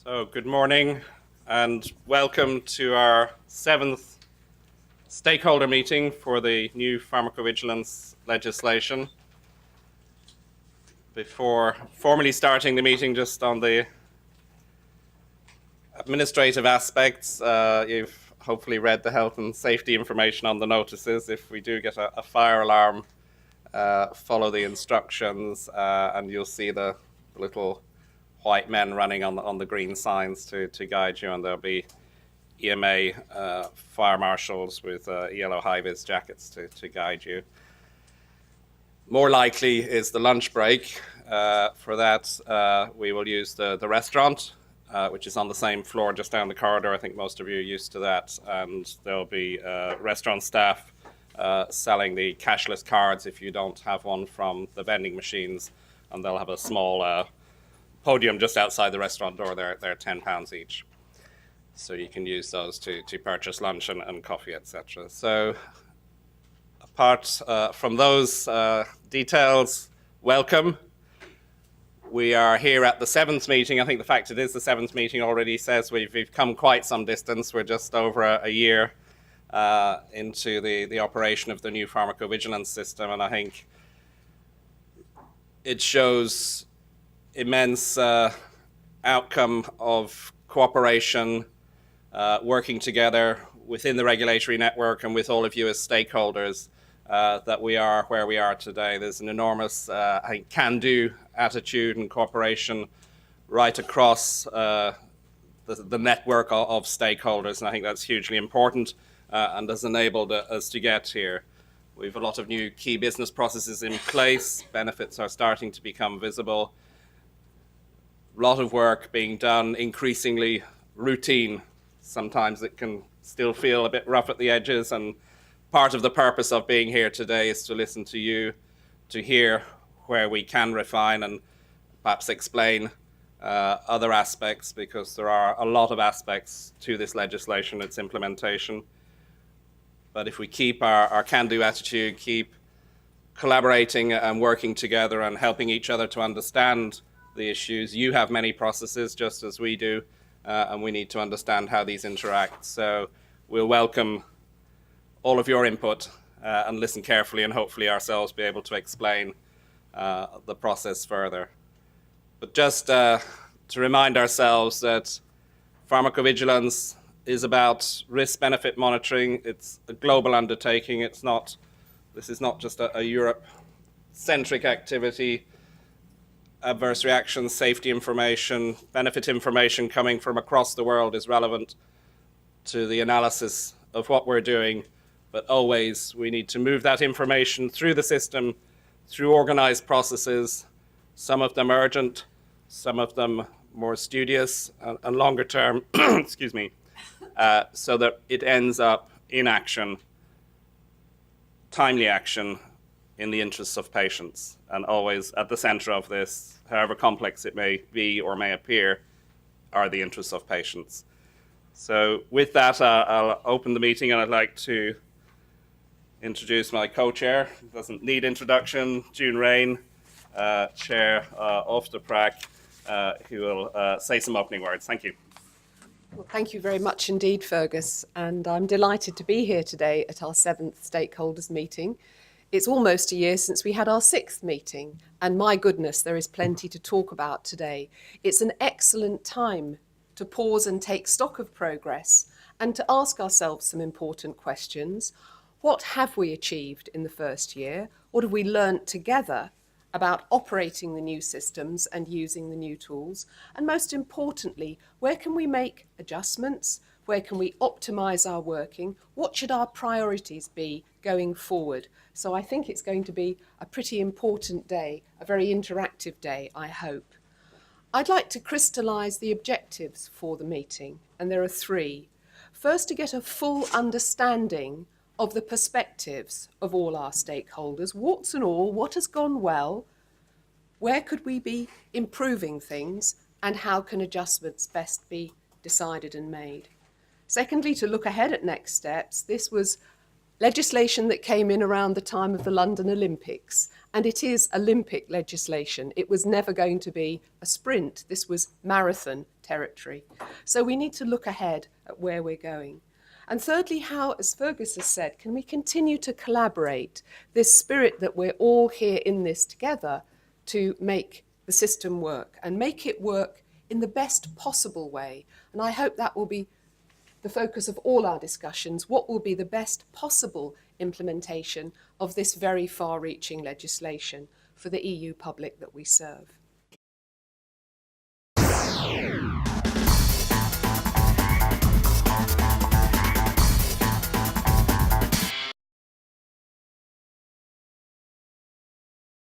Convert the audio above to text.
So good morning and welcome to our 7th stakeholder meeting for the new pharmacovigilance legislation. Before formally starting the meeting, just on the administrative aspects, you've hopefully read the health and safety information on the notices. If we do get a fire alarm, follow the instructions and you'll see the little white men running on the green signs to guide you, and there'll be EMA fire marshals with yellow high-vis jackets to guide you. More likely is the lunch break. For that, we will use the restaurant, which is on the same floor just down the corridor. I think most of you are used to that, and there'll be restaurant staff selling the cashless cards if you don't have one from the vending machines, and they'll have a small podium just outside the restaurant door. They're £10 each. So you can use those to purchase lunch and coffee, etc. So apart from those details, welcome. We are here at the 7th meeting. I think the fact it is the 7th meeting already says we've come quite some distance. We're just over a year into the operation of the new pharmacovigilance system, and I think it shows immense outcome of cooperation, working together within the regulatory network and with all of you as stakeholders, that we are where we are today. There's an enormous can-do attitude and cooperation right across the network of stakeholders, and I think that's hugely important and has enabled us to get here. We have a lot of new key business processes in place. Benefits are starting to become visible. A lot of work being done, increasingly routine. Sometimes it can still feel a bit rough at the edges, and part of the purpose of being here today is to listen to you, to hear where we can refine and perhaps explain other aspects, because there are a lot of aspects to this legislation, its implementation. But if we keep our can-do attitude, keep collaborating and working together and helping each other to understand the issues. You have many processes just as we do, and we need to understand how these interact. So we'll welcome all of your input and listen carefully, and hopefully ourselves be able to explain the process further. But just to remind ourselves that pharmacovigilance is about risk-benefit monitoring. It's a global undertaking. This is not just a Europe-centric activity. Adverse reactions, safety information, benefit information coming from across the world is relevant to the analysis of what we're doing, but always we need to move that information through the system, through organized processes, some of them urgent, some of them more studious and longer term, excuse me, so that it ends up in action, timely action, in the interests of patients, and always at the center of this, however complex it may be or may appear, are the interests of patients. So with that, I'll open the meeting, and I'd like to introduce my co-chair. Doesn't need introduction, Raine, chair of the PRAC, who will say some opening words. Thank you. Well, thank you very much indeed, Fergus, and I'm delighted to be here today at our 7th stakeholders meeting. It's almost a year since we had our 6th meeting, and my goodness, there is plenty to talk about today. It's an excellent time to pause and take stock of progress and to ask ourselves some important questions. What have we achieved in the first year? What have we learnt together about operating the new systems and using the new tools? And most importantly, where can we make adjustments? Where can we optimise our working? What should our priorities be going forward? So I think it's going to be a pretty important day, a very interactive day, I hope. I'd like to crystallise the objectives for the meeting, and there are 3. First, to get a full understanding of the perspectives of all our stakeholders, warts and all, what has gone well, where could we be improving things, and how can adjustments best be decided and made. Secondly, to look ahead at next steps. This was legislation that came in around the time of the London Olympics, and it is Olympic legislation. It was never going to be a sprint. This was marathon territory. So we need to look ahead at where we're going. And thirdly, how, as Fergus has said, can we continue to collaborate, this spirit that we're all here in this together to make the system work and make it work in the best possible way. And I hope that will be the focus of all our discussions. What will be the best possible implementation of this very far-reaching legislation for the EU public that we serve?